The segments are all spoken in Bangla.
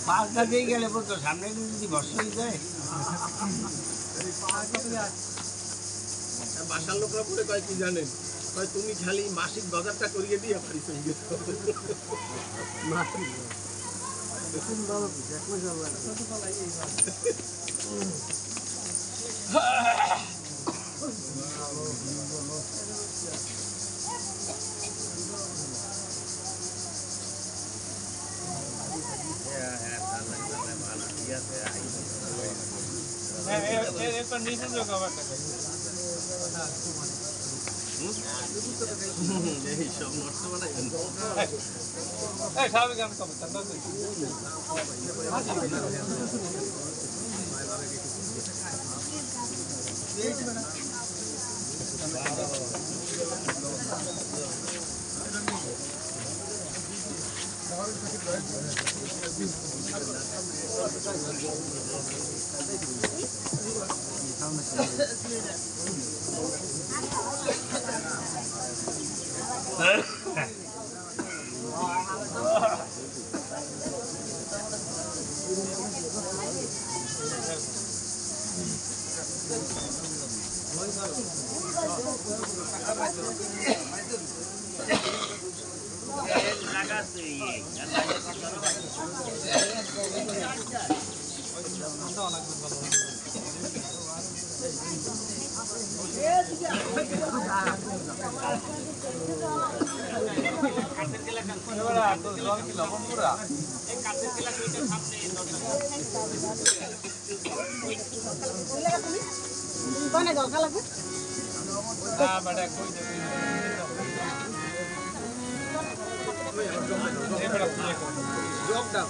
পাঁচটা দিয়ে গেলে তো সামনে যদি বর্ষা হয়ে যায় বাসার লোকরা পরে কয় কি জানেন, কয় তুমি খালি মাসিক বাজারটা করিয়ে দিয়ে পারি সঙ্গে সব নষ্ট বানাইবেন জগটা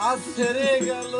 আজ ছেড়ে গেল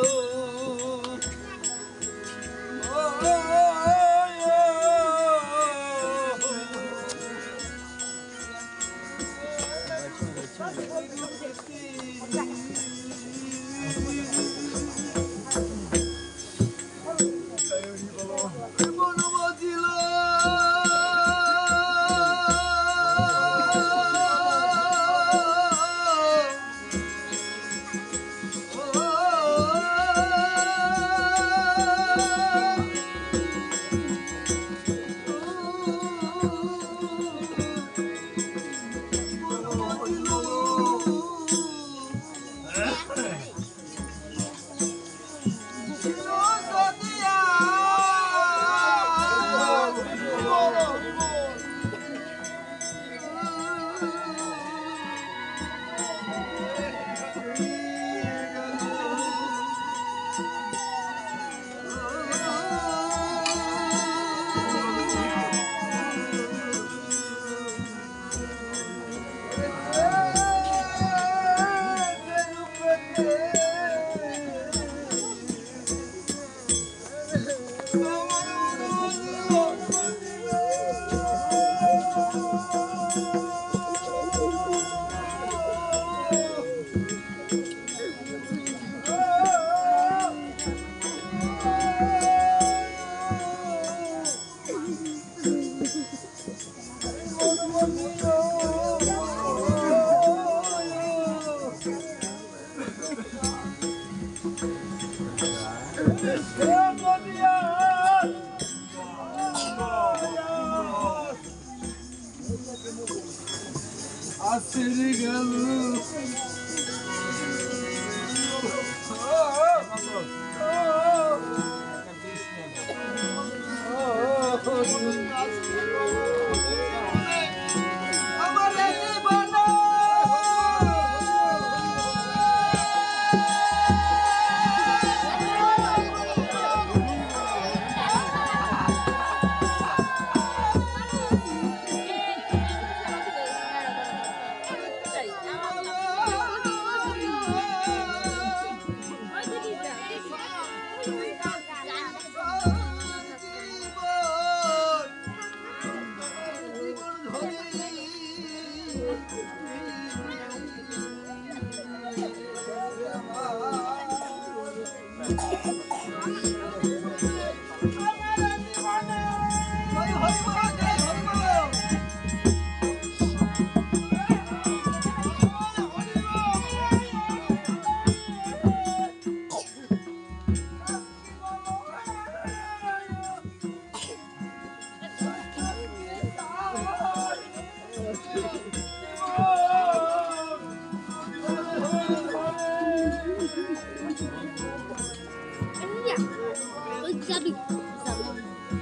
Sabi,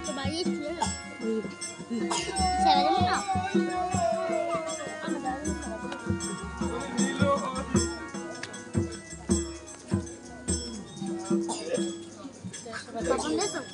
kembali itu ya. Saya ada mana? Kapan besok?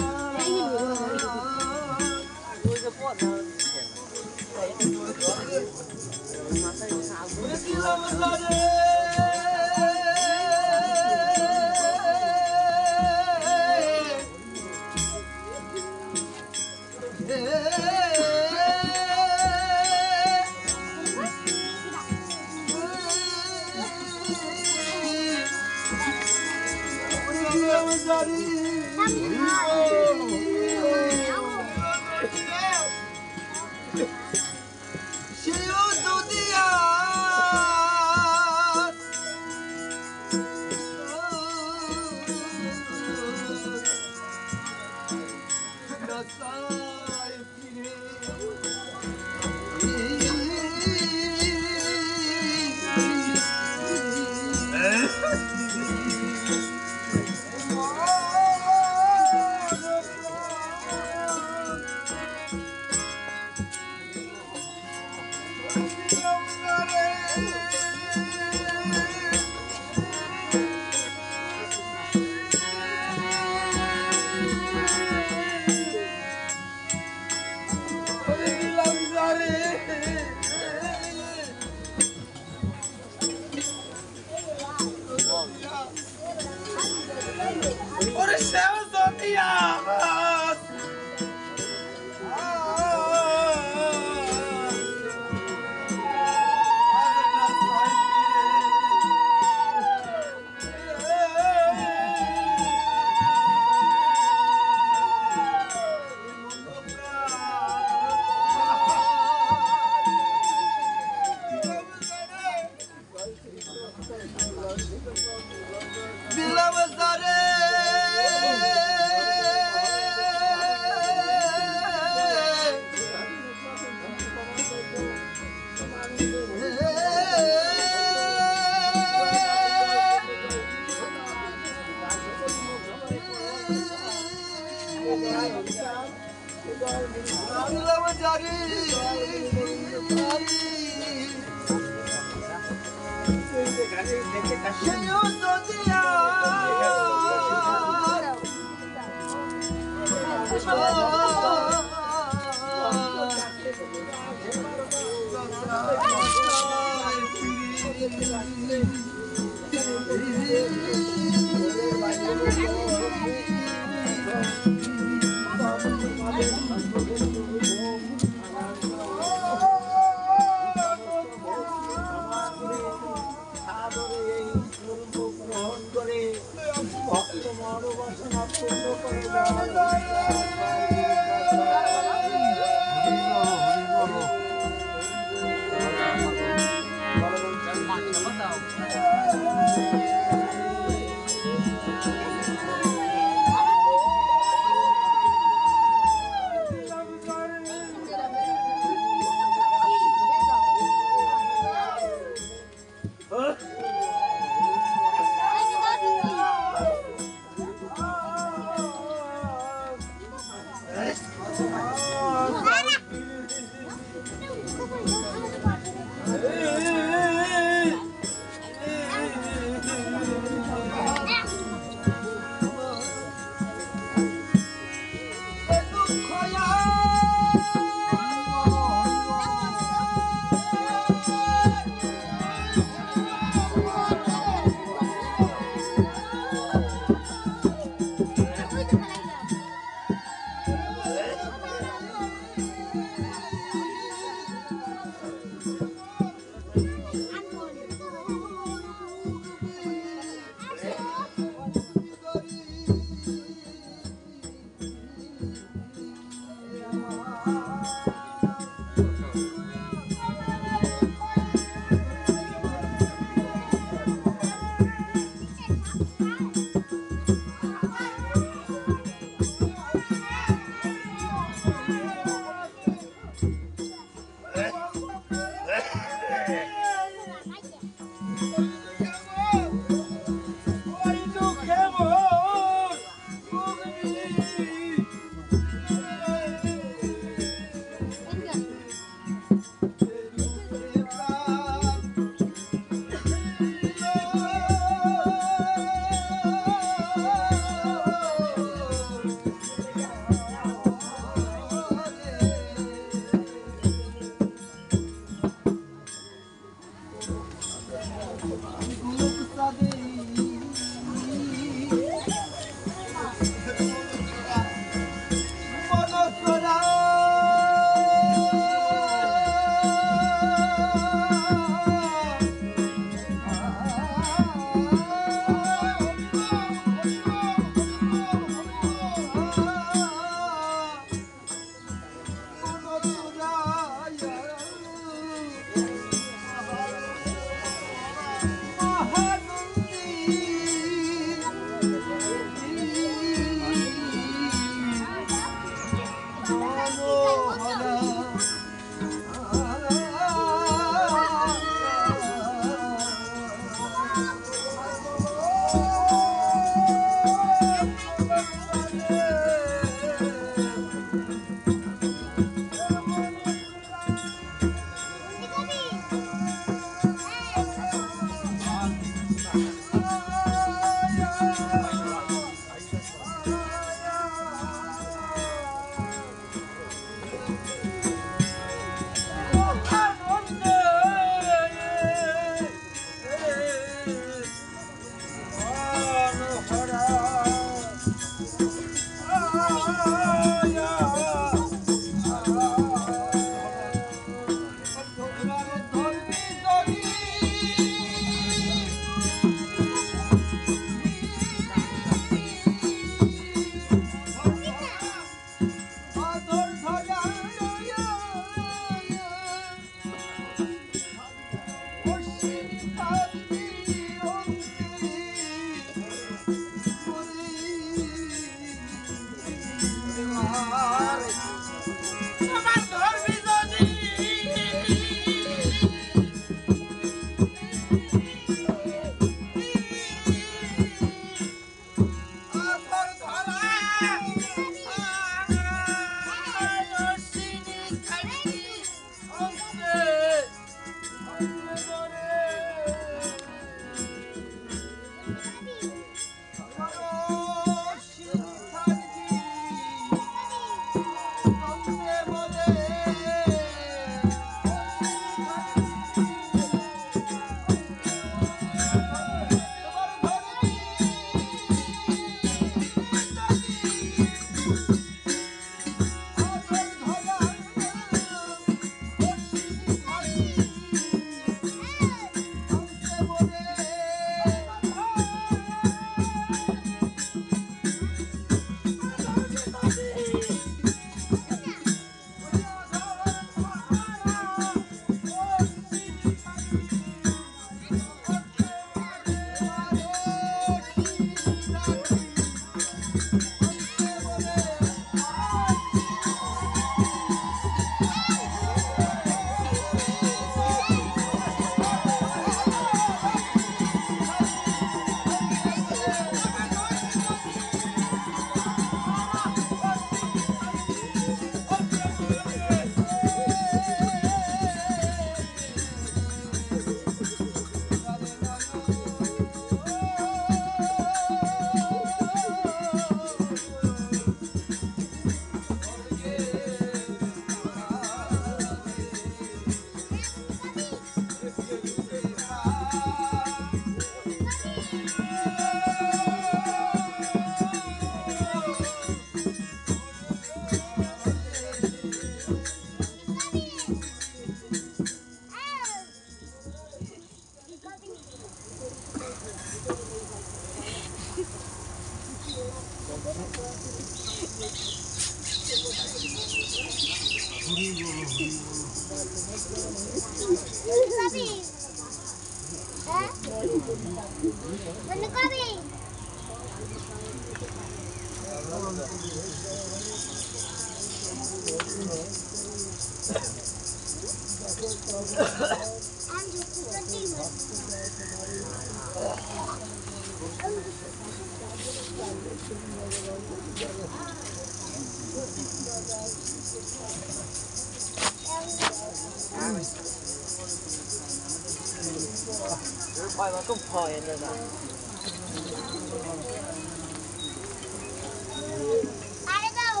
আরে দাও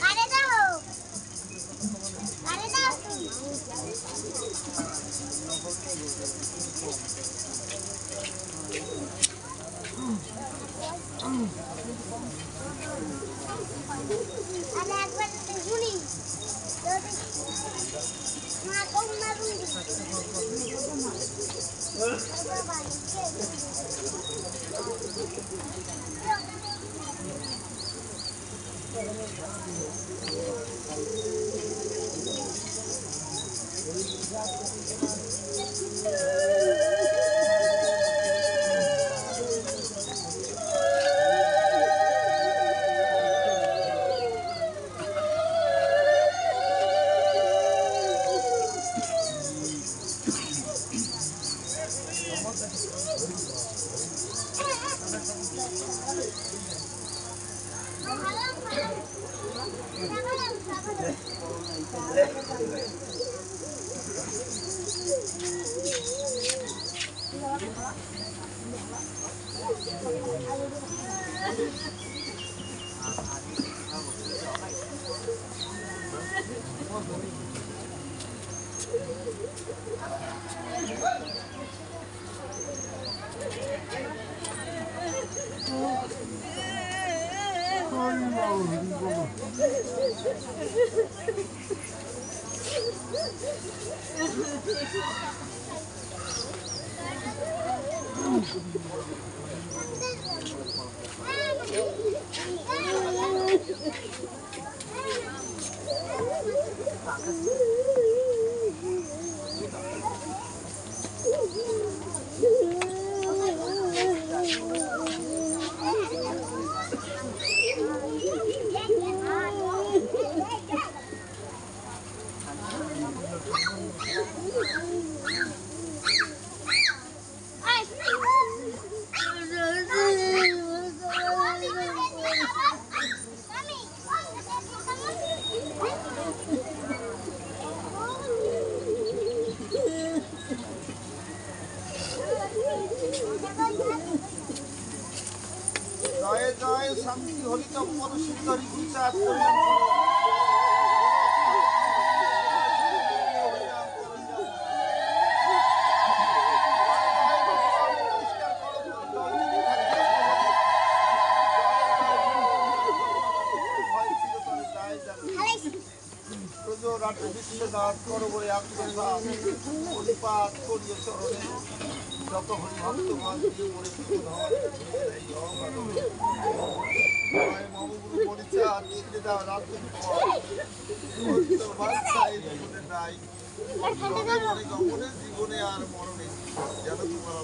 আরে দাও আরে দাও আরে একবার শুনি মা কোন মারুন জয় জয় শান্তি হরিত পরশুদ্ধরি বিচার রাত্রে বিশ্বদাত করো বলে আত্মপাত করিয়ে চরণে যত হরিভক্তগণ মহাগুরু পরিচয় দেখতে দাও রাত্রে নাই জীবনে আর মরণে যেন তোমার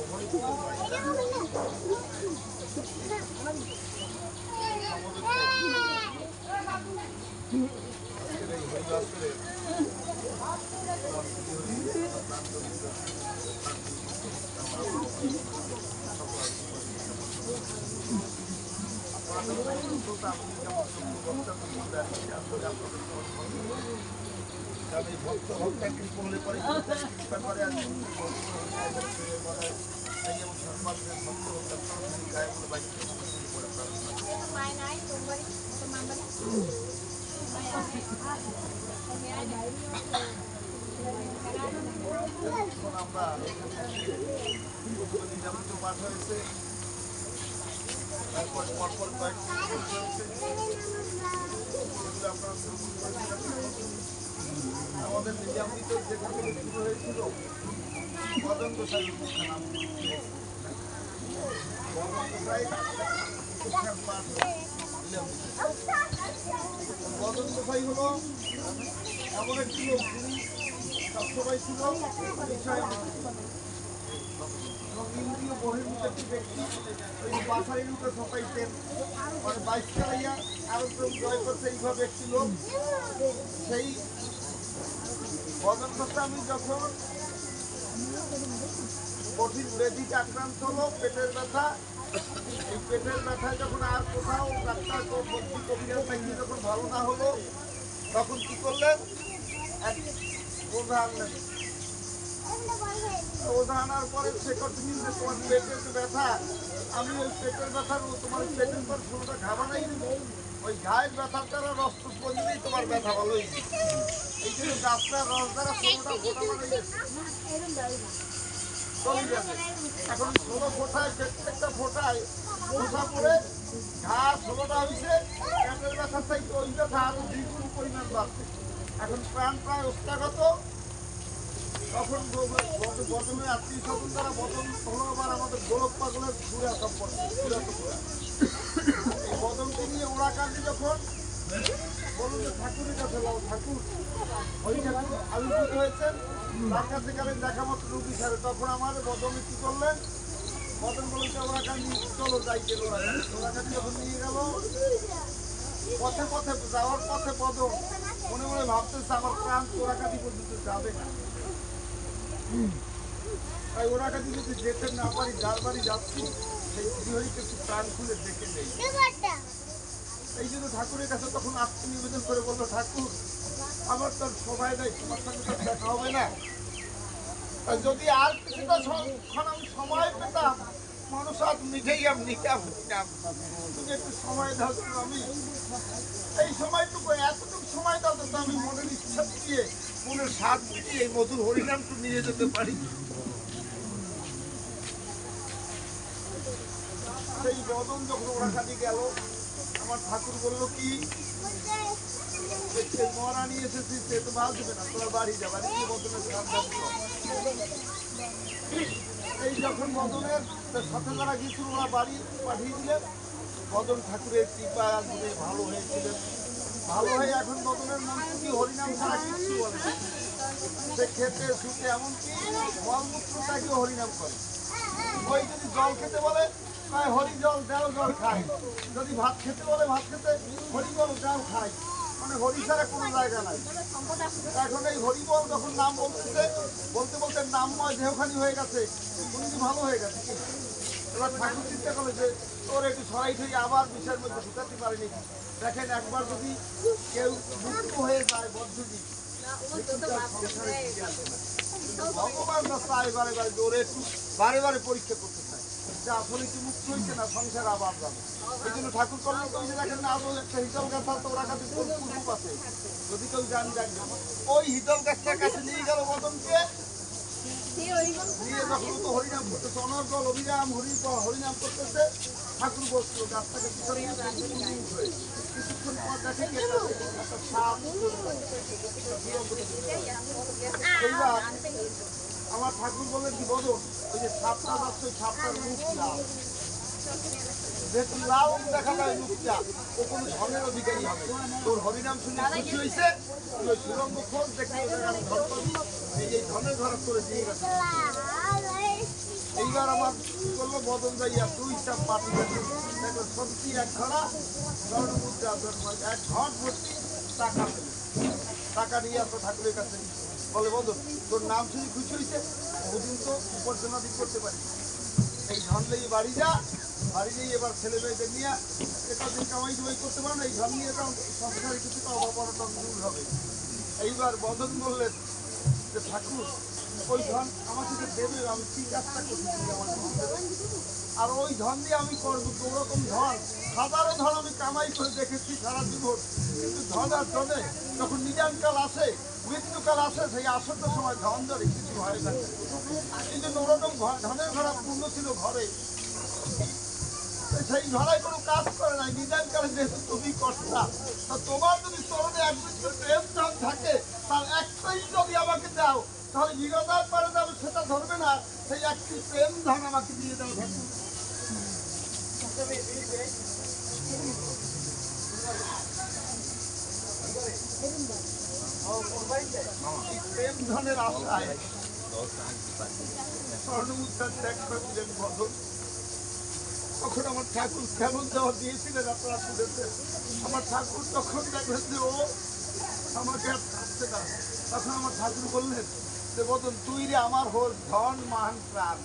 ভক্ত ভক্তের কৃপণে পরে আমরা পাঠ হয়েছে তারপরে পরপর আমাদের নিজামিত যেখানে শুরু হয়েছিল বদন্ত সাহেব বদন্ত সাই হলো এমন একটি লোক যিনি সবসময় ছিল ইন্দ্রিয় বহির্ভূত একটি ব্যক্তি বাসারের উপরে ঠকাইতেন মানে বাইশ চালাইয়া আরো জয় করছে এইভাবে একটি লোক সেই বদনটা আমি যখন কঠিন ব্যাধিতে আক্রান্ত হলো পেটের ব্যথা এই পেটের ব্যথায় যখন আর কোথাও ডাক্তার ভর্তি কবিরাজ নাকি যখন ভালো না হলো তখন কি করলেন এক প্রধান ওষা আনার পরে সে কন্টিনিউ যে তোমার পেটের যে ব্যথা, আমি ওই পেটের ব্যথার তোমার পেটের পর ষোলোটা ঘা বানাই দিব, ওই ঘায়ের ব্যথার দ্বারা রস করলেই তোমার ব্যথা ভালো হয়ে যাবে। এই জন্য গাছটার রস দ্বারা ষোলোটা ফোঁটা বানাই চলে যাবে। এখন 16 ফোঁটায় প্রত্যেকটা ফোঁটায় ফোঁটা পরে ঘা 16টা হয়েছে, পেটের ব্যথার থেকে ওই ব্যথা আরো দ্বিগুণ পরিমাণ বাড়ছে। এখন প্রাণ প্রায় অস্তাগত। তখন বদনের আত্মীয় স্বজন দ্বারা বদন হলো আবার আমাদের গোলক পাগলের পুরা সম্পর্ক। এই বদনকে নিয়ে ওরা কান্দি যখন বলুন যে ঠাকুরের কাছে যাও, ঠাকুর ওই ঠাকুর আবির্ভূত হয়েছেন, তার কাছে গেলেন দেখা মাত্র রুগী সারে। তখন আমার বদনে কি করলেন, বদন বলুন যে ওরা কান্দি চলো যাই গেল। ওরা কান্দি যখন নিয়ে গেল, পথে পথে যাওয়ার পথে বদন মনে মনে ভাবতেছে আমার প্রাণ ওরাকাটি পর্যন্ত যাবে না। তাই ওরাকাটি যদি যেতে না পারি, যার বাড়ি যাচ্ছি সেই গৃহীকে একটু প্রাণ খুলে দেখে নেই। এই জন্য ঠাকুরের কাছে তখন আত্মনিবেদন করে বললো, ঠাকুর আমার তো সবাই দেয়, তোমার সঙ্গে তো দেখা হবে না, যদি আর কিছুটা আমি সময় পেতাম, মানুষ আর মিঠেই আমি নিতাম, তুমি একটু সময় দাও। আমি এই সময়টুকু এতটুকু সময় দাও তো আমি মনের ইচ্ছা দিয়ে মনের স্বাদ মিটিয়ে এই মধুর হরিনামটু নিয়ে যেতে পারি। সেই বদন যখন ওরা কাটি গেল, আমার ঠাকুর বলল কি, মরা নিয়ে এসেছিস সে তো ভাব দেবে না, তোরা বাড়ি যা, বাড়ি গিয়ে বদনের এই যখন বদনের সাথে যারা গিয়েছিল ওরা বাড়ি পাঠিয়ে দিলেন। বদন ঠাকুরের কৃপা করে ভালো হয়েছিলেন। ভালো হয়ে এখন বদনের মন কি হরিনাম ছাড়া কিছু বলে না। সে খেতে শুতে এমনকি মলমূত্রটাকেও হরিনাম করে। ওই যদি জল খেতে বলে হরি জল দেও, জল খায়। যদি ভাত খেতে বলে ভাত খেতে হরি বল দেও খায়। মানে হরি ছাড়া কোনো জায়গা নাই। এখন এই হরিবল যখন নাম বলতেছে, বলতে বলতে নামময় দেহখানি হয়ে গেছে, উনি কি ভালো হয়ে গেছে। এবার ঠাকুর চিন্তা করলে যে তোর একটু সরাই থেকে আবার বিষয়ের মধ্যে ঢুকাতে পারেনি। দেখেন একবার যদি কেউ মুক্ত হয়ে যায় বদ্ধজি, ভগবান চায় বারে বারে ওরে একটু বারে বারে পরীক্ষা করতে চায় যে আসলে কি মুক্ত হয়েছে না সংসার আবার যাবে। এই জন্য ঠাকুর করলেন তো দেখেন না, আরো একটা হিতল গাছ তো ওরা কাছে রূপ আছে, যদি কেউ জানি দেখবে ওই হিতল গাছটার কাছে নিয়ে গেল বদনকে, নিয়ে যখন তো হরিনাম করতেছে, অনর্গল অভিরাম হরিনাম করতেছে, ঠাকুর বসলো গাছটাকে কিছুক্ষণ পর দেখে একটা সাপ। এইবার আমার ঠাকুর বললেন কি বদন, ওই যে সাপটা যাচ্ছে ওই সাপটার রূপ লাল, যেহেতু লাল দেখা যায় রূপটা, ও কোনো ধনের অধিকারী হবে। তোর হরিনাম শুনে খুশি হয়েছে, তুই ওই সুরঙ্গ খোঁজ দেখে এই ধনের ঘর করে দিয়ে গেছে। এইবার আমার কি করলো বদন যাইয়া দুই চাপ পাতি গেছে, সত্যি এক ধরা স্বর্ণমুদ্রা এক ঘট ভর্তি টাকা, টাকা নিয়ে আসো ঠাকুরের কাছে। বলে বদন তোর নাম শুনে খুশি হয়েছে, বহুদিন তো উপার্জনা দিন করতে পারি, এই ধন নিয়ে বাড়ি যা, বাড়ি নিয়ে এবার ছেলে মেয়েদের নিয়ে একটা দিন কামাই জমাই করতে পারো না, এই ধন নিয়ে সংসারে কিছুটা অভাব দূর হবে। এইবার বদন বললেন যে ঠাকুর ওই ধন আমাকে যে দেবে, আমি কি কাজটা করছি আমার ধন দেবে, আর ওই ধন দিয়ে আমি করবো ওরকম ধন, সাধারণ ধন আমি কামাই করে দেখেছি সারা জীবন, কিন্তু ধন আর ধনে যখন নিজানকাল আসে, মৃত্যুকাল আসে, সেই আসন্ন সময় ধন ধরে কিছু হয় না। এই জন্য ওরকম ধনের ঘরা পূর্ণ ছিল ঘরে, সেই ঘরায় কোনো কাজ করে নাই। নিজানকালে যেহেতু তুমি কর্তা, তা তোমার যদি চরণে একদিন প্রেম টান থাকে, তার একটাই যদি আমাকে দাও, তাহলে বিরোধার পরে যাবে সেটা ধরবে না, সেই একটি প্রেম ধন আমাকে দিয়ে দাও ঠাকুর। প্রেম ধনের আশায় স্বর্ণমুদ্রার ত্যাগ করেছিলেন বদন। তখন আমার ঠাকুর কেমন দেওয়া দিয়েছিলেন আপনারা শুনেছেন। আমার ঠাকুর তখন দেখলেন যে ও আমাকে আর থাকছে না, তখন আমার ঠাকুর বললেন যে বদন তুই রে আমার হোল ধন মান প্রাণ,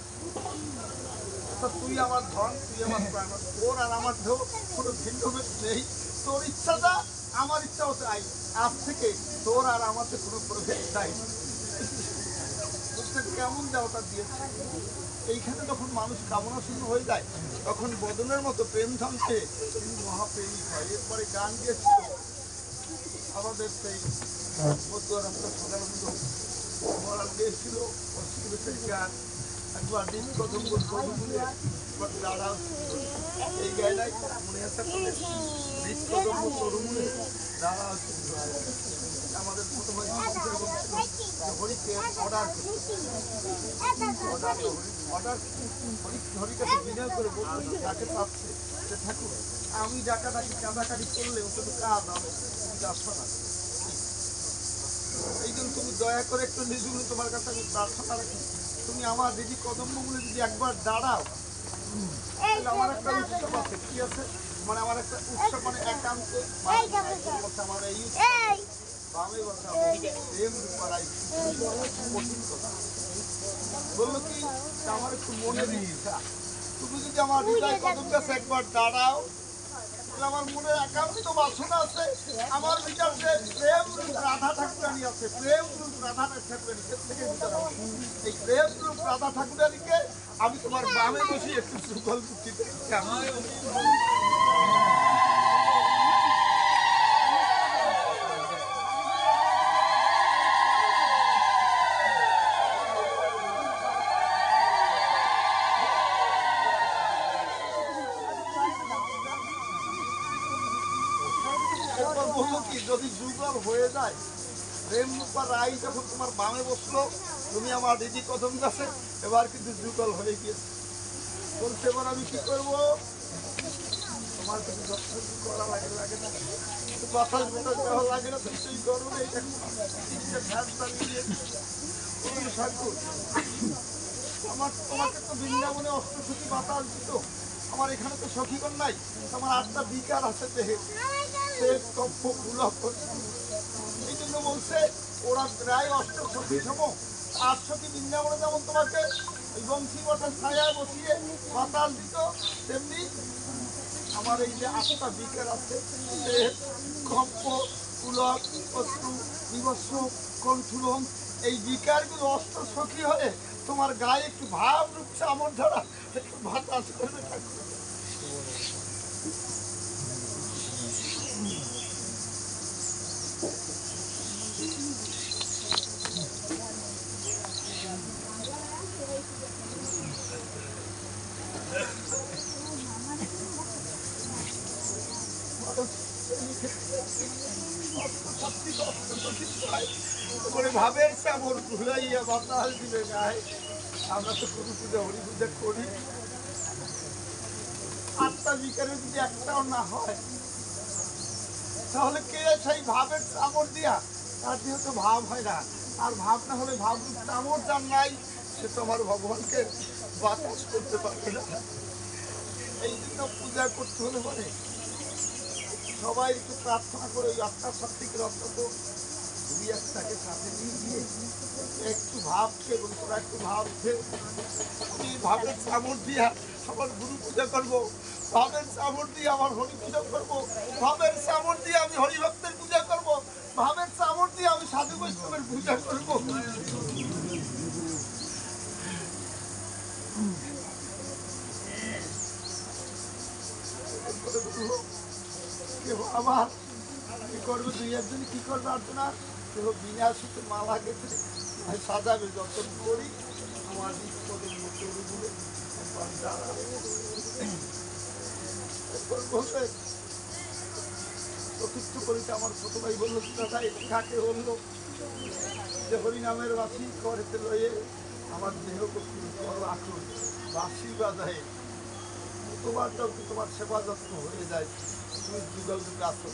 তুই আমার ধন, তুই আমার প্রাণ, তোর আর আমার কোনো ভিন্ন নেই, তোর ইচ্ছাটা আমার ইচ্ছাও চাই, আজ থেকে তোর আর আমাদের কোনো প্রভেদ চাই। কেমন দেওয়াটা দিয়েছে। এইখানে যখন মানুষ কামনা শূন্য হয়ে যায় তখন বদনের মতো প্রেম ধামছে তিনি মহাপ্রেমিক হয়। এরপরে গান গিয়েছিল আমাদের সেই মতুয়া রাস্তা সদানন্দ মরাল গিয়েছিল অশ্লীলতার গান একবার দিন কদম বলে দাঁড়াও এই গায়নায় মনে আছে কদম তরুণে দাঁড়াও আমাদের ছোট ভাই হরিকে অর্ডার হরিকে বিনয় করে বলতে তাকে পাচ্ছে যে ঠাকুর আমি ডাকাডাকি কাঁদাকাটি করলে ওটা তো কাজ হবে আসছো না। এই জন্য তুমি দয়া করে একটু নিজগুলো তোমার কাছে আমি প্রার্থনা রাখি তুমি আমার দিদি কদম্বগুলো যদি একবার দাঁড়াও তাহলে আমার একটা উৎসব আছে কি আছে মানে আমার একটা উৎসব মানে একান্ত আমার এই বামে বসা প্রেম করাই কঠিন কথা বললো কি আমার একটু মনের ইচ্ছা তুমি যদি আমার হৃদয় কদম কাছে একবার দাঁড়াও আমার মনে একান্ত বাসনা আছে আমার বিচার যে প্রেম রূপ রাধা ঠাকুরানী আছে প্রেম রূপ রাধা ঠাকুরানী থেকে বিচার এই প্রেম রূপ রাধা ঠাকুরানীকে আমি তোমার বামে বসে একটু সুফল দিতে যদি যুগল হয়ে যায় প্রেমরূপা রাই যখন তোমার বামে বসলো তুমি আমার দিদি কদম গাছে এবার কিন্তু যুগল হয়ে গিয়েছে বলছে এবার আমি কি করবো তোমার কিছু যত্ন করা লাগে না বাতাস বাতাস দেওয়া লাগে না সেই গরমে আমার তোমাকে তো বৃন্দাবনে অষ্টসখী বাতাস দিত আমার এখানে তো সখীগণ নাই আমার 8টা বিকার আছে দেহে এই জন্য বলছে ওরা প্রায় অষ্টসখী সম 8 সখী বৃন্দাবনে যেমন তোমাকে ওই বংশী বটার ছায়ায় বসিয়ে বাতাস দিত তেমনি আমার এই যে 8টা বিকার আছে কম্প পুলক অশ্রু বিভৎস কণ্ঠুলন এই বিকারগুলো অষ্টসখী হয়ে তোমার গায়ে একটু ভাব রূপছে আমার দ্বারা একটু বাতাস করবে ঠাকুর ভাবের চামর ভুলাইয়া বাতাস দিবে গায়ে আমরা তো কোনো পূজা হরি পূজা করি 8টা বিকারে যদি একটাও না হয় তাহলে কে সেই ভাবের চামর দিয়া তার যেহেতু ভাব হয় না আর ভাব না হলে ভাব চামর যার নাই সে তো আমার ভগবানকে বাতাস করতে পারবে না এই জন্য পূজা করতে হলে পরে সবাই একটু প্রার্থনা করে ওই 8টা শক্তিকে অন্তত 2-1টাকে সাথে নিয়ে গিয়ে একটু ভাবছে এবং তোরা একটু ভাবছে আমি ভাবের চামর দিয়া আমার গুরু পূজা করবো ভাবের চামর দিয়ে আমার হরি পূজা করবো ভাবের চামর দিয়ে আমি হরিভক্তের পূজা করবো ভাবের চামর দিয়ে আমি সাধু বৈষ্ণবের পূজা করবো আবার কি করবে 2-1জন কি করবে আর্চনা কেউ বিনা সুতো মালা গেছে সাজাবে যতন করি আমার চরুগুলো চতুর্থ করিতে আমার ছোট ভাই বললো দাদা এটি কাকে বললো যে হরিনামের বাসি করেতে লয়ে আমার দেহ বড় আকুল বাসি বাজায় তোমারটাও কি তোমার সেবা যত্ন হয়ে যায় তুমি যুগল যুগে আসো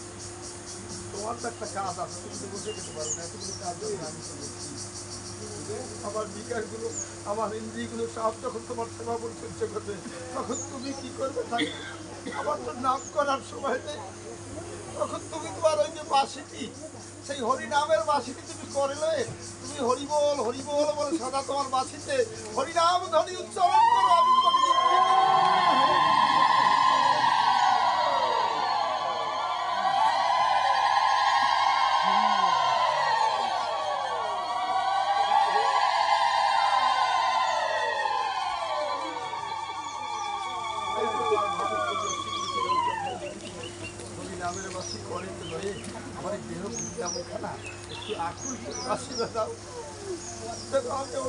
তোমার তো একটা কাজ আছে তুমি তো বসে যেতে পারো না এতগুলো কাজই আমি করেছি আমার বিকারগুলো আমার ইন্দ্রিয়গুলো সব যখন তোমার সেবা পরিচর্যা করবে তখন তুমি কি করবে আমার তো নাম করার সময় নেই তখন তুমি তোমার ওই যে বাসিটি সেই হরিনামের বাসিটি তুমি করে লয়ে তুমি হরিবোল হরিবোল বলে সদা তোমার বাসিতে হরিনাম ধ্বনি উচ্চারণ করো আমি তোমাকে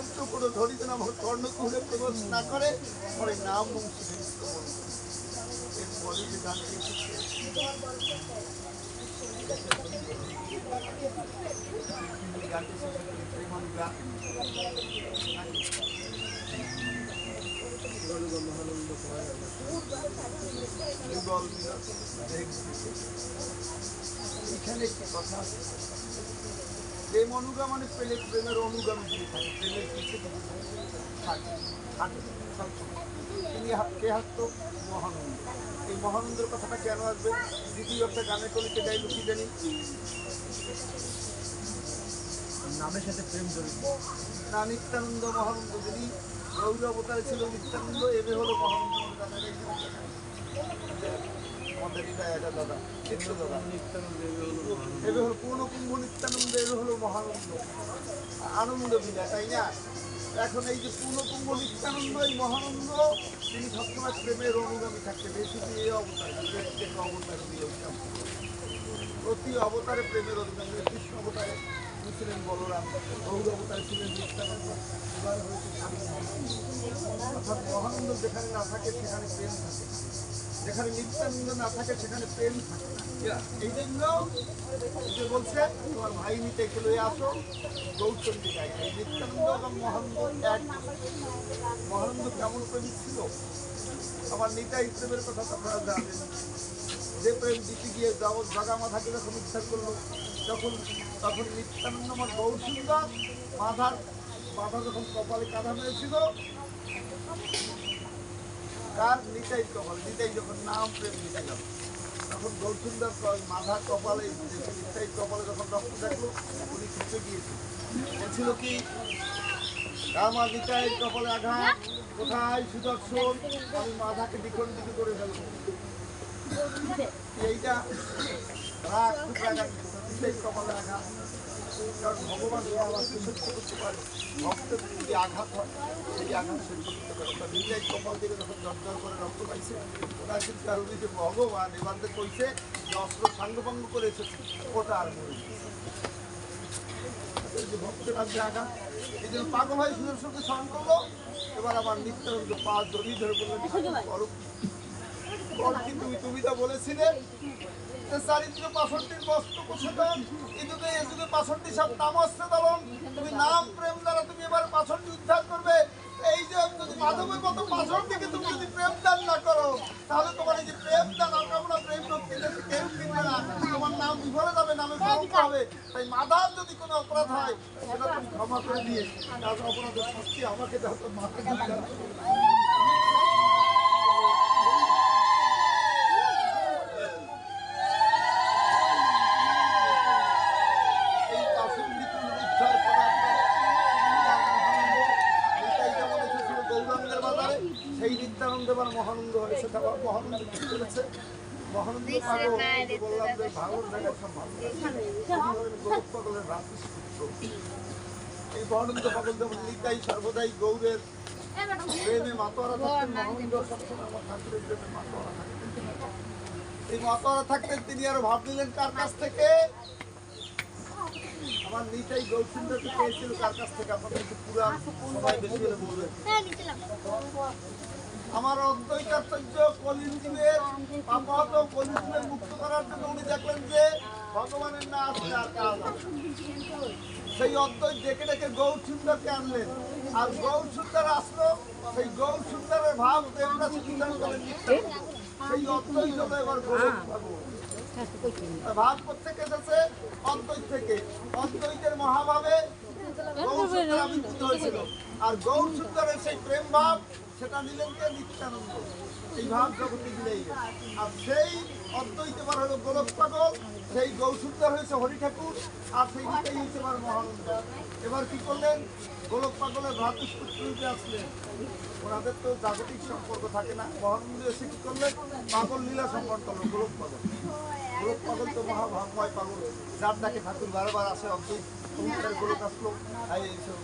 পুত্র কোনো ধরিতে না কর্ণকুহরে প্রবেশ না করে পরে নাম বংশী এরপরে যে গানটি এসেছে গানটি শেষে প্রেমন গান যুগল মিলন এখানে একটি কথা আছে প্রেম অনুগাম মানে প্রেমের অনুগামী যিনি থাকে প্রেমের পিছিয়ে থাকে তিনি কে হাসতো মহানন্দ এই মহানন্দের কথাটা কেন আসবে দ্বিতীয় একটা গানের কলিতে গাইল কি জানি নামের সাথে প্রেম জড়িত না নিত্যানন্দ মহানন্দ যিনি গৌর অবতারে ছিল নিত্যানন্দ এবে হলো মহানন্দ আমাদের এটা দাদা চিত্র দাদা এবে হলো পূর্ণকুম্ভ নিত্যানন্দ এবে হলো মহানন্দ আনন্দ বিনা তাই না এখন এই যে পূর্ণকুম্ভ নিত্যানন্দ এই মহানন্দ তিনি সবসময় প্রেমের অনুগামী থাকতেন এই শুধু এই অবতার অবতার দিয়ে প্রতি অবতারে প্রেমের অনুগামী কৃষ্ণ অবতারে ছিলেন বলরাম গৌর অবতারে ছিলেন নিত্যানন্দ এবার হয়েছে অর্থাৎ মহানন্দ যেখানে না থাকে সেখানে প্রেম থাকে যেখানে নিত্যানন্দ না থাকে সেখানে প্রেম থাকে এই জন্য যে বলছে তোমার ভাই নিতে একটু লয়ে আসো গৌরচন্ডী গাই এই নিত্যানন্দ এবং মহানন্দ এক মহানন্দ কেমন প্রেমিক ছিল আমার নিতাই প্রেমের কথা আপনারা জানেন যে প্রেম দিতে গিয়ে জাগা মাথাকে যখন উদ্ধার করলো তখন নিত্যানন্দ আমার গৌর সুন্দর মাথা যখন কপালে কাঁধা হয়েছিল কার নিতাই কপাল নিতাই যখন নাম প্রেম দিতে গেল তখন গৌরসুন্দর মাথা কপালে নিতাই কপালে যখন রক্ত দেখলো উনি খেপে গিয়েছিল বলছিল কি আমার নিতাই কপালে আঘাত কোথায় সুদর্শন আমি মাথাকে দ্বিখণ্ডিত করে ফেলবো এইটা রাগ খুব রাগান নিতাই কপালে আঘাত কারণ ভগবান সবাইকে সহ্য করতে পারে ভক্তের যদি আঘাত হয় সেই আঘাত সহ্য করতে পারে তা নিজের কপাল থেকে যখন জর্জর করে রক্ত পাইছে ওরা কিন্তু কারণ যে ভগবান এবারে কইছে যে অস্ত্র সাঙ্গভঙ্গ করে এসেছে ওটা আর মরে যে ভক্তের রাজ্যে আঘাত এই জন্য পাগল হয়ে সুদর্শনকে স্মরণ করলো এবার আমার নিত্যানন্দ পা জড়িয়ে ধরে বললেন কিন্তু তুমি তো বলেছিলে চারিত্র 65 বস্তু কুশতন এই যুগে 65 সব তামস্য দলন তুমি নাম প্রেম দ্বারা তুমি এবার 65 উদ্ধার করবে এই যে যদি মাধবের মতো 65 কে তুমি যদি প্রেম দান না করো তাহলে তোমার এই যে প্রেম দান আমরা প্রেম রক্ষে কেউ কিনবে না তোমার নাম বিফলে যাবে নামে কলঙ্ক হবে তাই মাধব যদি কোনো অপরাধ হয় সেটা তুমি ক্ষমা করে দিয়ে তার অপরাধের শাস্তি আমাকে দাও তো মাকে দিও সেই নিত্যানন্দ এবার মহানন্দ হয়েছে তারপর মহানন্দ কি করেছে মহানন্দ পাগল বললাম যে ভাগল জায়গায় সব ভালো গোলক পাগলের রাত্রিস পুত্র এই মহানন্দ পাগল যেমন নিতাই সর্বদাই গৌরের প্রেমে মাতোয়ারা থাকতেন মহানন্দ সবসময় আমার ঠাকুরের প্রেমে মাতোয়ারা থাকতেন এই মাতোয়ারা থাকতেন তিনি আরো ভাব নিলেন কার কাছ থেকে আমার নিতাই গৌরসুন্দরকে পেয়েছিল কার কাছ থেকে আপনাদের একটু পুরাণ সবাই বেশি হলে বলবেন আমার অদ্বৈতাচার্য কলিযুগের পাপাহত কলিযুগের মুক্ত করার জন্য উনি দেখলেন যে ভগবানের না আসলে আর কাজ সেই অদ্বৈত ডেকে ডেকে গৌরসুন্দরকে আনলেন আর গৌরসুন্দর আসলো সেই গৌরসুন্দরের ভাব প্রেমটা চিন্তা করেন সেই অদ্বৈত এবার গৌর ভাব কোথেকে এসেছে অদ্বৈত থেকে অদ্বৈতের মহাভাবে গৌরসুন্দর আবির্ভূত হয়েছিল আর গৌরসুন্দরের সেই প্রেম ভাব সেটা নিলেন কে নিত্যানন্দ এই ভাব জগতে দিলেই আর সেই অদ্বৈত এবার হলো গোলক পাগল সেই গৌরসুন্দর হয়েছে হরি ঠাকুর আর সেই নিতাই হয়েছে এবার মহানন্দ এবার কি করলেন গোলক পাগলের ভ্রাতুষ্পুত্র রূপে আসলেন ওনাদের তো জাগতিক সম্পর্ক থাকে না মহানন্দ এসে কি করলেন পাগল লীলা সম্পর্ক করলো গোলক পাগল তো মহাভাবময় পাগল যার ডাকে ঠাকুর বারবার আসে অদ্বৈত হুঙ্কারে গোলক আসলো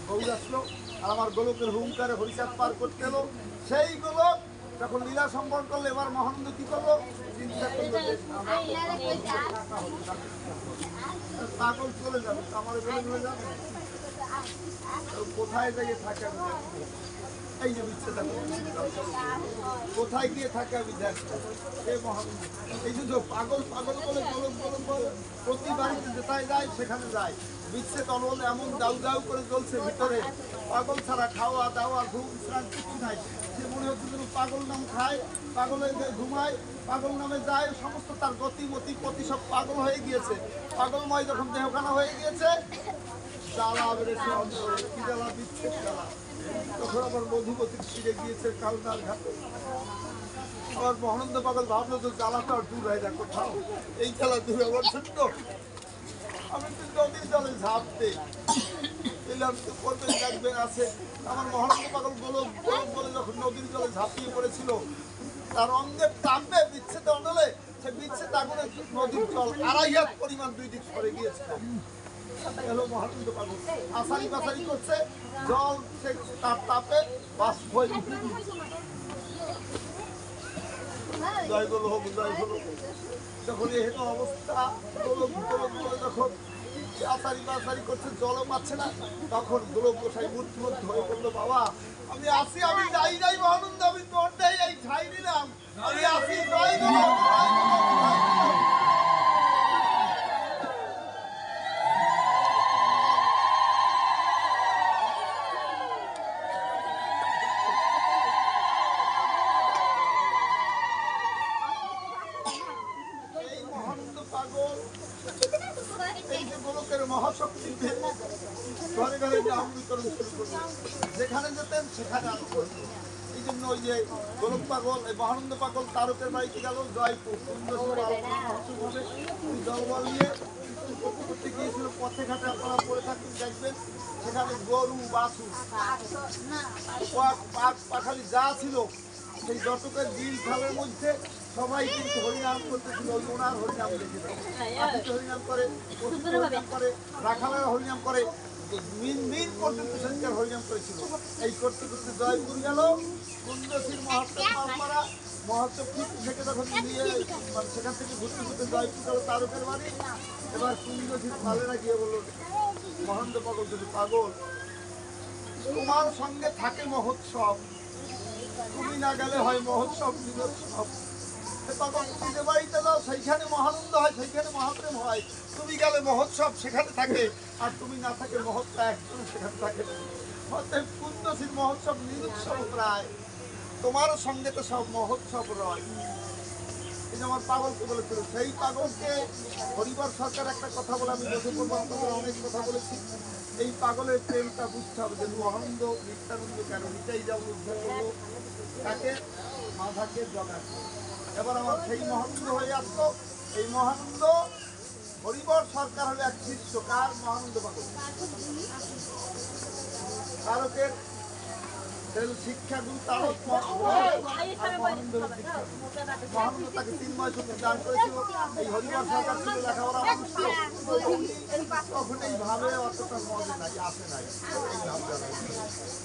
গৌর আসলো আর আমার গোলকের হুঙ্কারে হরিচাঁদ পার করতে এলো সেই গোলক যখন লীলা সম্পর্ক করলো এবার মহানন্দ কি করলো চিন্তা করলো পাগল চলে যাবে আমার বলে যাবে কোথায় যাইয়ে থাকে আমি দেখবো। এই যে বিচ্ছেদ কোথায় গিয়ে থাকে আমি দেখবো। এই যে পাগল পাগল বলে প্রতি বাড়িতে যেটাই যায় সেখানে যায়। বিচ্ছেদ অনল এমন দাউ দাউ করে চলছে ভিতরে, পাগল ছাড়া খাওয়া দাওয়া ঘুম স্নান কিছু নাই। সে মনে হচ্ছে যেন পাগল নাম খায়, পাগলে ঘুমায়, পাগল নামে যায়, সমস্ত তার গতিমতি প্রতি সব পাগল হয়ে গিয়েছে। পাগলময় যখন দেহখানা হয়ে গিয়েছে, জ্বালা বেড়েছে অন্তরে, কি জ্বালা, বিচ্ছেদ জ্বালা। তখন আমার মধুমতি ফিরে গিয়েছে কালনার ঘাটে। আমার মহানন্দ পাগল ভাবলো তো জ্বালাটা আর দূর হয়ে যায় কোথাও, এই জ্বালা দূর আমার ছোট্ট। আমি তো নদীর জলে ঝাঁপতে এলাম, তো কত লাগবে আছে। আমার মহানন্দ পাগল গোলক গোলক বলে যখন নদীর জলে ঝাঁপিয়ে পড়েছিল, তার অঙ্গের টানবে বিচ্ছেদ অনলে, সে বিচ্ছেদ আগুনে নদীর জল 2.5 হাত পরিমাণ দুই দিক সরে গিয়েছিল। এলো মহানন্দ পাগল আসারি পাসারি করছে, জল তার তাপে বাষ্প হয়ে জয় গোল হোক জয় গোল। যখন এহেন অবস্থা গোলক গোলক বলে যখন আসারি পাসারি করছে, জলও পাচ্ছে না, তখন গোলক গোসাই বুদ্ধিমত হয়ে বললো, বাবা আমি আসি, আমি যাই যাই মহানন্দ, আমি তোরটাই এই ছাই নিলাম, আমি আসি, জয় গোল হোক, জয় গোল হোক, জয় গোল হোক। মহাশক্তিতে ঘরে ঘরে নাম বিতরণ শুরু করবে, যেখানে যেতেন সেখানে আলো করবে। এই জন্য ওই যে গোলক পাগল, এই মহানন্দ পাগল তারকের বাড়িতে গেল জয়পুর, দলবল নিয়ে করতে গিয়েছিল। পথে ঘাটে আপনারা পড়ে থাকবেন, দেখবেন সেখানে গরু বাছুর পাখালি যা ছিল, সেই দর্শকের বিল খালের মধ্যে সবাই কিন্তু হরিনাম করতেছিল। ওনার হরিনাম দেখেছিল, হরিনাম করে, হরিনাম করে, রাখালের হরিনাম করে, মিন পর্যন্ত সেদিনকার হরিনাম করেছিল। এই করতে করতে জয়পুর গেল, কুন্দশীর মহাত্মা মারা মহাত্মা থেকে যখন নিয়ে সেখান থেকে ঘুরতে ঘুরতে জয়পুর গেল তারকের বাড়ি। এবার কুন্দশীর পালেরা গিয়ে বলল, মহানন্দ পাগল যদি পাগল, তোমার সঙ্গে থাকে মহোৎসব, তুমি না গেলে হয় মহোৎসব নিরোৎসব। বাড়িতে যাও, সেইখানে মহানন্দ হয়, সেইখানে মহাপ্রেম হয়। তুমি গেলে মহোৎসব সেখানে থাকে, আর তুমি না থাকে মহত্ব একজন সেখানে থাকে। কুন্দশীর মহোৎসব নিরুৎসব প্রায়, তোমার সঙ্গে তো সব মহোৎসব রয়। এই যে আমার পাগলকে বলেছিল, সেই পাগলকে হরিবর সরকার একটা কথা বলে, আমি বসে করবো, অনেক কথা বলেছি। এই পাগলের প্রেমটা বুঝতে হবে যে মহানন্দ নিত্যানন্দ কেন নিতাই যেমন উদ্ধার করবো, তাকে মাথাকে জগায়। এবার আমার সেই মহানন্দ হয়ে আসতো। এই মহানন্দ হরিবর সরকার হলে এক শিষ্য, কার? মহানন্দ পাগল। তারকের শিক্ষাগুরু তারক মহানন্দ তাকে 3 মাস দান করেছিল। এই হরিবর সরকার ছিল লেখাপড়া মানুষ, তখন এইভাবে অতটা মজা নাই, আসে নাই।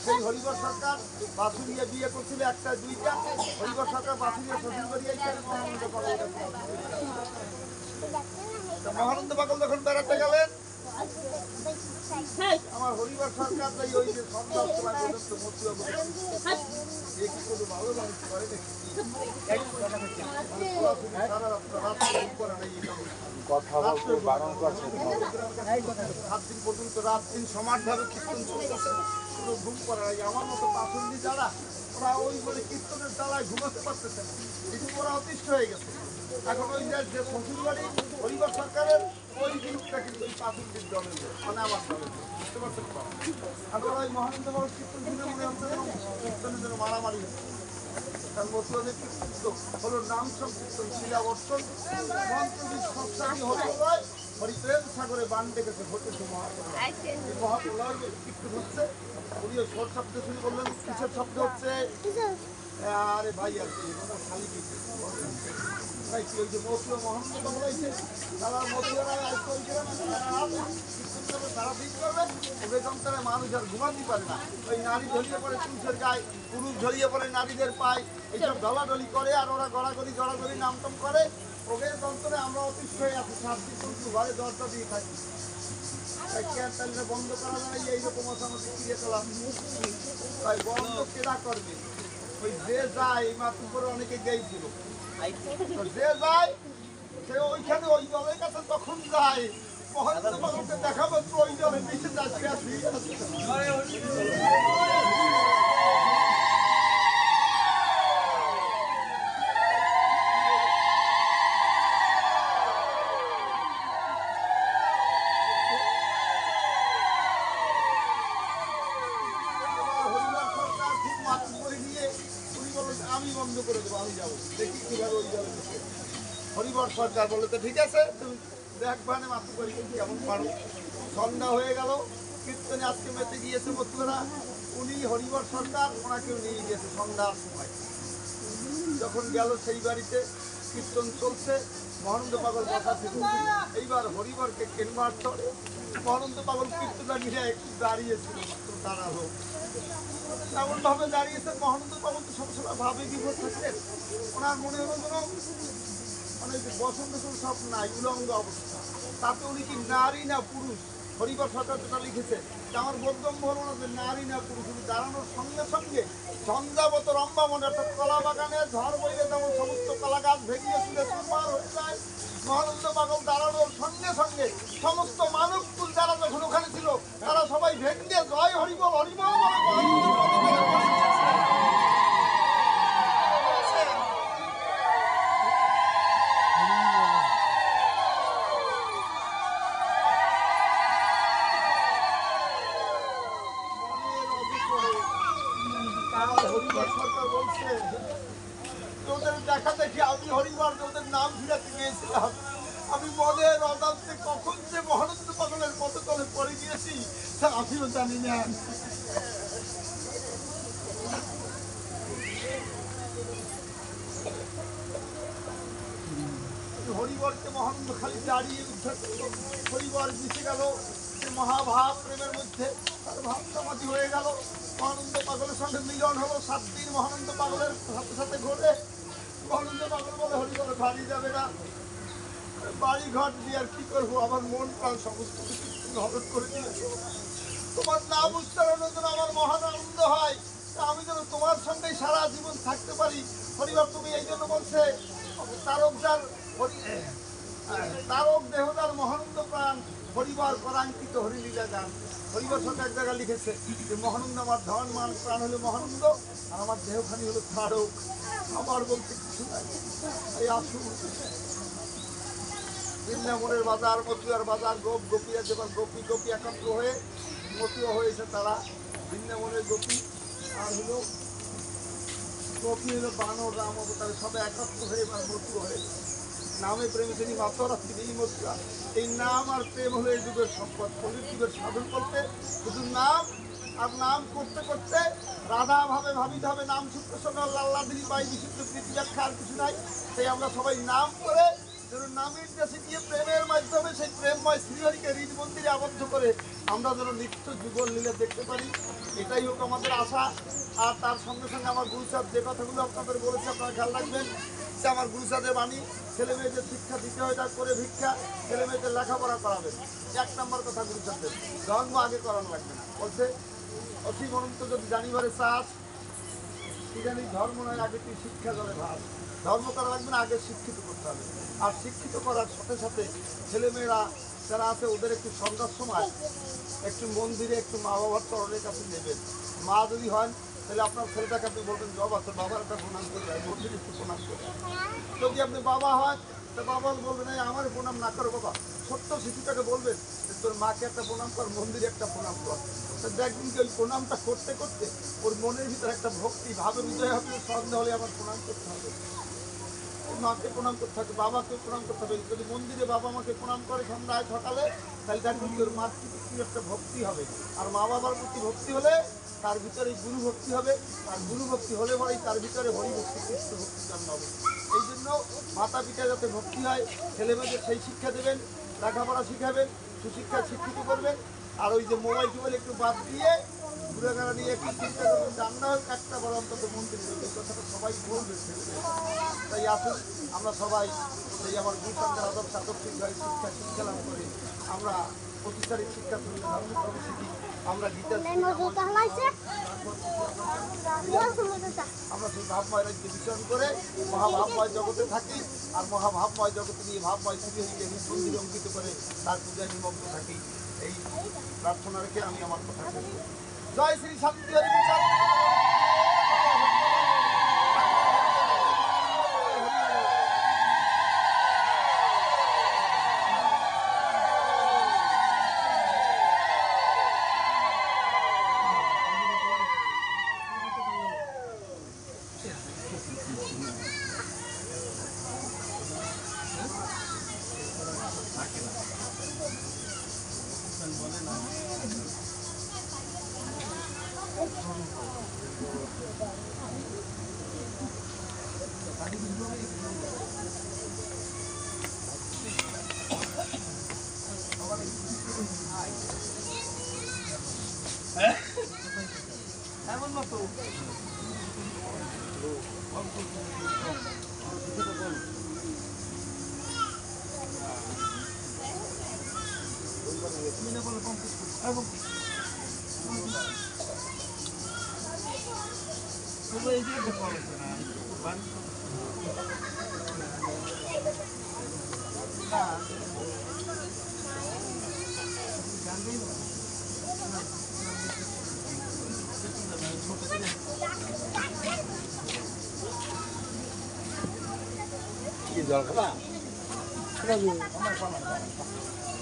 সেই হরিবর সরকার বাসুরিয়া বিয়ে করছিল, একটা দুইটা। হরিবর সরকার বাসুরিয়া শ্বশুর বাড়িয়ে মহানন্দ পাগল। মহানন্দ পাগল যখন বেড়াতে গেলেন, আমার হরিবর সরকার তাই ওই যে সন্ধ্যা পর্যন্ত মতুয়াবু কি কোনো ভালো মানুষ করে দেখি কথা বলতে বারণ করছে। 7 দিন পর্যন্ত রাত দিন সমানভাবে কীর্তন চলতেছে, কোনো ঘুম করা নাই। আমার মতো পাশন্দি যারা, ওরা ওই বলে কীর্তনের জ্বালায় ঘুমাতে পারতেছে না, কিন্তু ওরা অতিষ্ঠ হয়ে গেছে। এখন ওই যে শ্বশুর বাড়ি হরিবর সরকারের ওই জিনিসটা কিন্তু ওই পাশন্দির দলের, মানে আমার দলের, বুঝতে পারছেন? এখন ওই মহানন্দ বাবু কীর্তন শুনে মনে হচ্ছে কীর্তনের জন্য মারামারি হচ্ছে। কারণ মতুয়াদের কীর্তন হলো নাম সংকীর্তন, শিলাবর্ষণ, মন্ত্রবিদ সংস্থানী হরিপ্রলয়, হরিপ্রেম সাগরে বান ডেকেছে ঘটেছে মহাপ্রলয়। এই মহাপ্রলয় কীর্তন হচ্ছে। উনি ওই স্বর শব্দ শুরু করলেন, কিসের শব্দ হচ্ছে? আরে ভাই আর কি খালি ভাই কি ওই যে মতুয়া মহানন্দ বাবু হয়েছে, তারা মতুয়ারা সারাদিন করবে, বেগমতারা মানুষ আর ঘুমাতেই পারে না। ওই নারী ঝরিয়ে পড়ে পুরুষের গায়ে, পুরুষ ঝরিয়ে পড়ে নারীদের পায়, এইসব ঢলাঢলি করে, আর ওরা গড়াগড়ি নামটম করে। ভোগের যন্ত্রণে আমরা অতিষ্ঠ হয়ে আছি, শান্তি কিন্তু ঘরে দরজা দিয়ে থাকি। তাই বন্ধ করা যায় এইরকম আমাদের ক্রিয়া চালান, তাই বন্ধ কেনা করবে। ওই যে যায় এই মাত্র করে অনেকে গেছিল, যে যায় সে ওইখানে ওই দলের কাছে তখন যায় মহানন্দ বাবুকে দেখা মাত্র ওই দলের নিচে যাচ্ছে। আমি বন্ধ করে দেবো, আমি যাবো দেখি কিভাবে ওই দলের নিচে। হরিবর সরকার বলে তো ঠিক আছে, তুমি দেখবানে মাত্র করে কেমন পারো। সন্ধ্যা হয়ে গেল, কীর্তনে আজকে মেতে গিয়েছে মতুয়ারা, উনি হরিবর সরকার ওনাকেও নিয়ে গিয়েছে সন্ধ্যার সময়। যখন গেল সেই বাড়িতে কীর্তন চলছে, মহানন্দ পাগল কথা ছিল। এইবার হরিবরকে কেনবার চলে, মহানন্দ পাগল কীর্তনটা নিয়ে একটু দাঁড়িয়েছিল, মাত্র দাঁড়ালো। এমন ভাবে দাঁড়িয়েছেন, মহানন্দ পাগল তো সবসময় ভাবে বিভোর থাকতেন। ওনার মনে হলো যেন মানে বসন্ত সব নাই, উলঙ্গ অবস্থা। তাতে উনি কি নারী না পুরুষ? হরিবর সরকার যেটা লিখেছে যে আমার বোধগম্য হলো না যে নারী না পুরুষ। উনি দাঁড়ানোর সঙ্গে সঙ্গে ঝঞ্ঝাবত রম্বা মনে, অর্থাৎ কলা বাগানে ঝড় বইলে যেমন সমস্ত কলা গাছ ভেঙে চুলে চুরমার হয়ে যায়, মহানন্দ পাগল দাঁড়ানোর সঙ্গে সঙ্গে সমস্ত মানব কুল যারা যখন ওখানে ছিল তারা সবাই ভেঙে জয় হরিবল হরিবল সরকার বলছে তোদের দেখা দেখি আমি হরিবার তোদের নাম ফিরাতে গিয়েছিলাম। আমি মনের অজান্তে কখন যে মহানন্দ পাগলের পদতলে পড়ে গিয়েছি তা আমিও জানি না। হরিবরকে মহানন্দ খালি দাঁড়িয়ে উদ্ধার করল। হরিবর মিশে গেল মহাভাব প্রেমের মধ্যে, তার ভাব সমাধি হয়ে গেল। মহানন্দ পাগলের সঙ্গে মিলন হলো। 7 দিন মহানন্দ পাগলের সাথে সাথে ঘটে। মহানন্দ পাগল বলে হরিবর বাড়ি যাবে না, বাড়ি ঘর দিয়ে আর কি করবো, আমার মন প্রাণ সমস্ত কিছু হরণ করে দিয়েছো। তোমার নাম উচ্চারণের জন্য আমার মহান আনন্দ হয়, আমি যেন তোমার সঙ্গেই সারা জীবন থাকতে পারি। হরিবর তুমি এই জন্য বলছে তারক দেহদার মহানন্দ প্রাণ হরিবর পরাঙ্কিত হরিলীলা গান। হরিবর সরকার এক জায়গায় লিখেছে যে মহানন্দ আমার ধন মান প্রাণ হলো মহানন্দ, আর আমার দেহখানি হলো তারক। আমার বলতে কিছু নাই। এই আসুন বৃন্দাবনের বাজার, মথুরার বাজার, গোপ গোপীরা যেমন গোপী গোপী একত্র হয়ে মথুরা হয়েছে, তারা বৃন্দাবনের গোপী আর হলো গোপী হলো বানর রাম অবতারে সবাই একত্র হয়ে মথুরা হয়েছে। নামে প্রেমে তিনি মাতরা তিনি মথুরা। এই নাম আর প্রেম হলো এই যুগের সম্পদ। কলির যুগের সাধন করতে শুধু নাম আর নাম করতে করতে রাধা ভাবে ভাবিতে হবে। নাম সূত্র সঙ্গে আল্লাহ পাই বিশুদ্ধ প্রীতি ব্যাখ্যা আর কিছু নাই। তাই আমরা সবাই নাম করে যেন নামের কাছে গিয়ে প্রেমের মাধ্যমে সেই প্রেমময় শ্রীহরিকে হৃদ মন্দিরে আবদ্ধ করে আমরা যেন নিত্য যুগল লীলা দেখতে পারি, এটাই হোক আমাদের আশা। আর তার সঙ্গে সঙ্গে আমার গুরুচাঁদ যে কথাগুলো আপনাদের বলেছে আপনারা খেয়াল রাখবেন যে আমার গুরুচাঁদের বাণী, ছেলে মেয়েদের শিক্ষা দিতে হয় তার করে ভিক্ষা, ছেলে মেয়েদের লেখাপড়া করাবেন। 1 নম্বর কথা গুরুচাঁদের, ধর্ম আগে করানো লাগবে না। বলছে অসীম অনন্ত যদি জানিবারে চাস কি জানি ধর্ম নয়, আগে তুই শিক্ষা করে ভাব। ধর্ম করা লাগবে না, আগে শিক্ষিত করতে হবে। আর শিক্ষিত করার সাথে সাথে ছেলেমেয়েরা যারা আছে ওদের একটু সন্ধ্যার সময় একটু মন্দিরে একটু মা বাবার চরণের কাছে নেবেন। মা যদি হন তাহলে আপনার ছেলেটাকে আপনি বলবেন বাবা তোর বাবার একটা প্রণাম করে দেয়, মন্দিরে একটু প্রণাম করে। যদি আপনি বাবা হন তো বাবা বলবেন আমার প্রণাম না করো বাবা, ছোট্ট শিশুটাকে বলবেন যে তোর মাকে একটা প্রণাম কর, মন্দিরে একটা প্রণাম কর। দেখবেন যে ওই প্রণামটা করতে করতে ওর মনের ভিতরে একটা ভক্তি ভাবে বিজয় হবে, সন্ধ্যা হলে আমার প্রণাম করতে হবে, মাকে প্রণাম করতে হবে, বাবাকে প্রণাম করতে হবে। যদি মন্দিরে বাবা মাকে প্রণাম করে সন্ধ্যায় সকালে, তাহলে তার ভিতরে ওর মার প্রতি একটা ভক্তি হবে। আর মা বাবার প্রতি ভক্তি হলে তার ভিতরে গুরু ভক্তি হবে, আর গুরু ভক্তি হলে পরেই তার ভিতরে হরি ভক্তি কৃষ্ণ ভক্তি জন্ম হবে। এই জন্য মাতা পিতা যাতে ভক্তি হয়, ছেলেমেয়েদের সেই শিক্ষা দেবেন, লেখাপড়া শিখাবেন, সুশিক্ষা শিক্ষিত করবেন। আর ওই যে মোবাইল টোবাইল একটু বাদ দিয়ে ঘুরেঘাড়া নিয়ে একটু চিন্তা করবেন যে আমরা একটা বড় অন্তত মন্ত্রী এই কথাটা সবাই বলবে। তাই আসুন আমরা সবাই সেই আমার গুরুসংখ্যার আদর্শ আদর্শিকভাবে শিক্ষা লাভ করে আমরা প্রতিষ্ঠানিক শিক্ষা ধর্ম ধর্ম শিখি, আমরা গীতা শিখি, আমরা সেই ভাবময় রাজ্যে বিচরণ করে মহাভাবময় জগতে থাকি আর মহাভাবময় জগতে নিয়ে ভাবময় শ্রীহরিকে মন্দিরে অঙ্কিত করে তার পূজায় নিমগ্ন থাকি। এই প্রার্থনা রেখে আমি আমার কথা শেষ করি। জয় শ্রী শান্তি হরি বিচার। এমন মতো কি জল খাবা?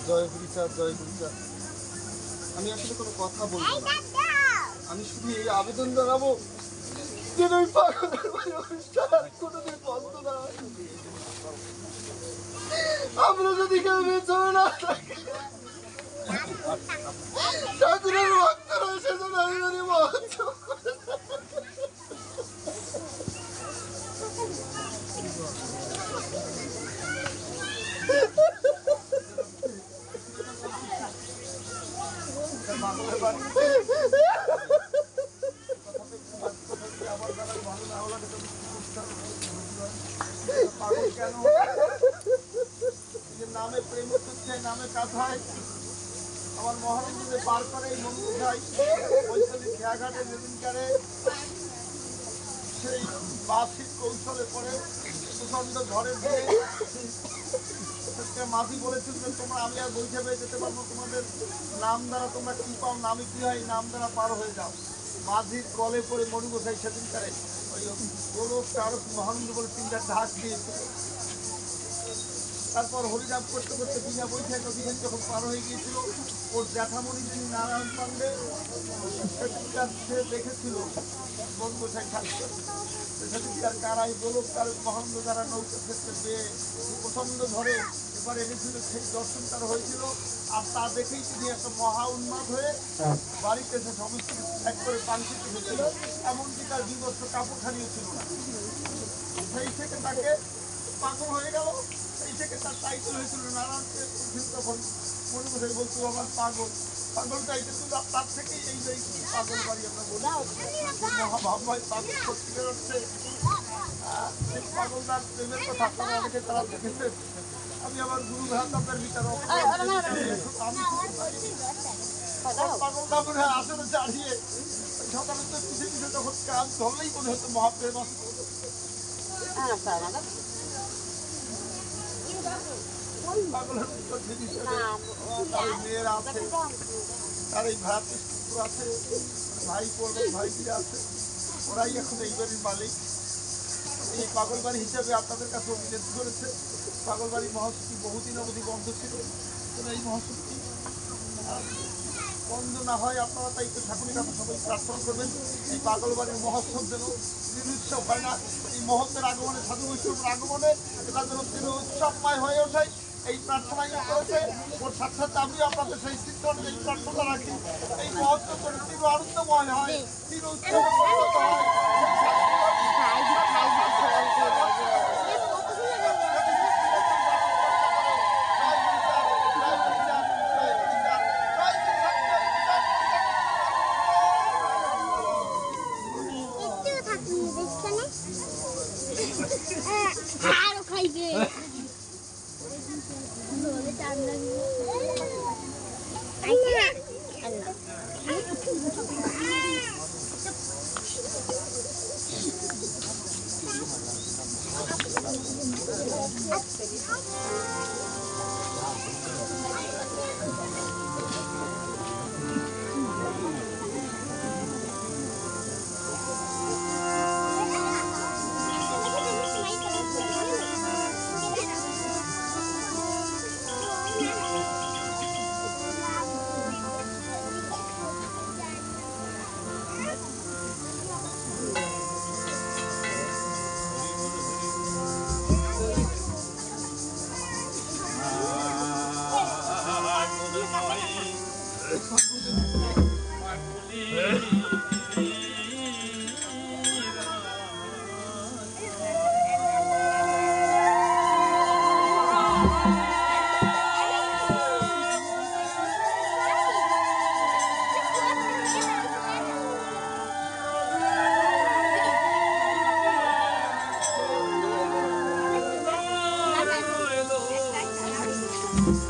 জয় হরিচাঁদ, জয় হরিচাঁদ। আমি আসলে কোনো কথা বলবো না, আমি শুধু এই আবেদন জানাবো যেন ওই পাগলের বাড়ি অনুষ্ঠান আর কোনোদিন বন্ধ না হয়। আমরা যদি কেউ বেঁচে না থাকি ঠাকুরের ভক্তরা সেজন্য আমি যদি মহোৎসব করে নামে প্রেম করছে, নামে কাঁথায় আমার মহানন্দে পার করে এই মন্দির যাই বৈশালী খেয়াঘাটে নদীনকারে সেই বার্ষিক কৌশলে পরে প্রচন্ড ঝড়ের দিয়ে মাঝি বলেছিল যে তোমরা আমি আর বৈঠে যেতে পারবো, তোমাদের নাম দ্বারা তোমরা কি পাও, নামে কি হয়, নাম দ্বারা পার হয়ে যাও। মাঝির কলে পরে মরু গোসাই সেদিনকারে ওই গোলকটা আরো মহানন্দ বলে তিনটা ঢাক দিয়েছিল। তারপর হরিনাম করতে করতে বিনা বৈঠে নদীখান যখন পার হয়ে গিয়েছিল, ওর জ্যাঠামণি যিনি নারায়ণ পাণ্ডে সেদিনকার সে দেখেছিল বনগোসাই থাকতে সেদিনকার কারাই গোলক তার মহানন্দ দ্বারা নৌকা ক্ষেত্রে পেয়ে প্রচন্ড ধরে এবার এনেছিল, সেই দর্শন তার হয়েছিল। আর তা দেখেই তিনি একটা মহা উন্মাদ হয়ে বাড়িতে এসে সমস্ত কিছু ত্যাগ করে পাঞ্চিত হয়েছিল, এমনকি তার বিবস্ত্র কাপড়খানিও ছিল না। সেই থেকে তাকে পাগল হয়ে গেল, সেই থেকে তার টাইটেল হয়েছিল নারায়ণকে। তখন মনে মনে বলছিল আমার পাগল, পাগল টাইটেল, কিন্তু তার থেকেই এই যে পাগল বাড়ি আমরা বলি মহাভাবময় পাগল সত্যিকার অর্থে সেই পাগলদার প্রেমের কথা আপনারা অনেকে তারা দেখেছেন। আমি আমার গুরু ভ্রাতাদের বিচারক পাগলদা মনে হয় আসলে চাড়িয়ে সাধারণত পিছিয়ে পিছিয়ে তখন কাজ ধরলেই মনে হতো মহাপ্রেম মেয়েরা আছে, তার এই ভ্রাতৃপুত্র আছে, ভাই পড়বে ভাইটিরা আছে, ওরাই এখন এই বাড়ির মালিক। এই পাগলবাড়ি হিসাবে আপনাদের কাছে অভিযোগ করেছে। পাগলবাড়ি মহোৎসবটি বহুদিন অবধি বন্ধ ছিল, এই মহোৎসবটি বন্ধ না হয় আপনারা তাই তো ঠাকুরের কাছে সবাই প্রার্থনা করবেন এই পাগলবাড়ির মহোৎসব যেন নিরুৎসব হয় না। এই মহত্বের আগমনে, সাধু বৈষ্ণবের আগমনে এটা যেন তিনি উৎসবময় হয়ে ওঠে, এই প্রার্থনাই করেছে। ওর সাথে সাথে আমি আপনাদের সেই চিত্র অনুযায়ী প্রার্থনা রাখি এই মহত্ব যেন চির আনন্দময় হয়, চির উৎসবে পরিণত হয়। যে বলে টান লাগবে আচ্ছা আল্লাহ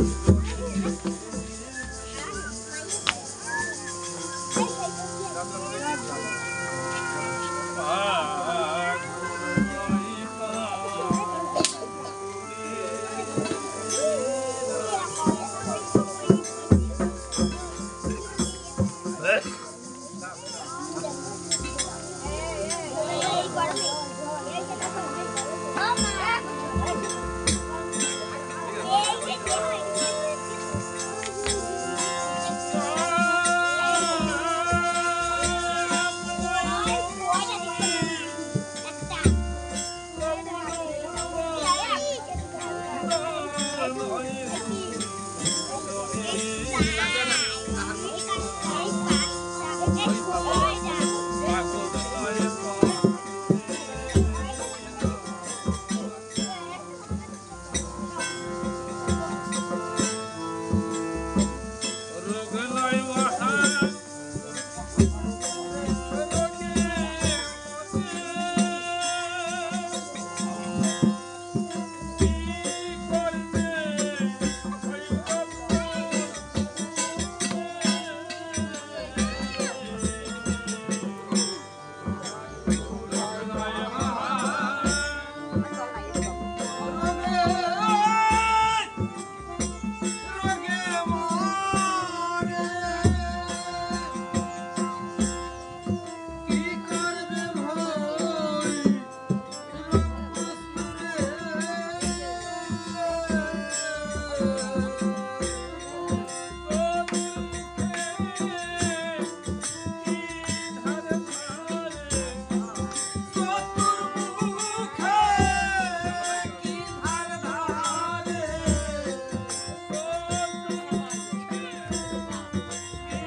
Hello.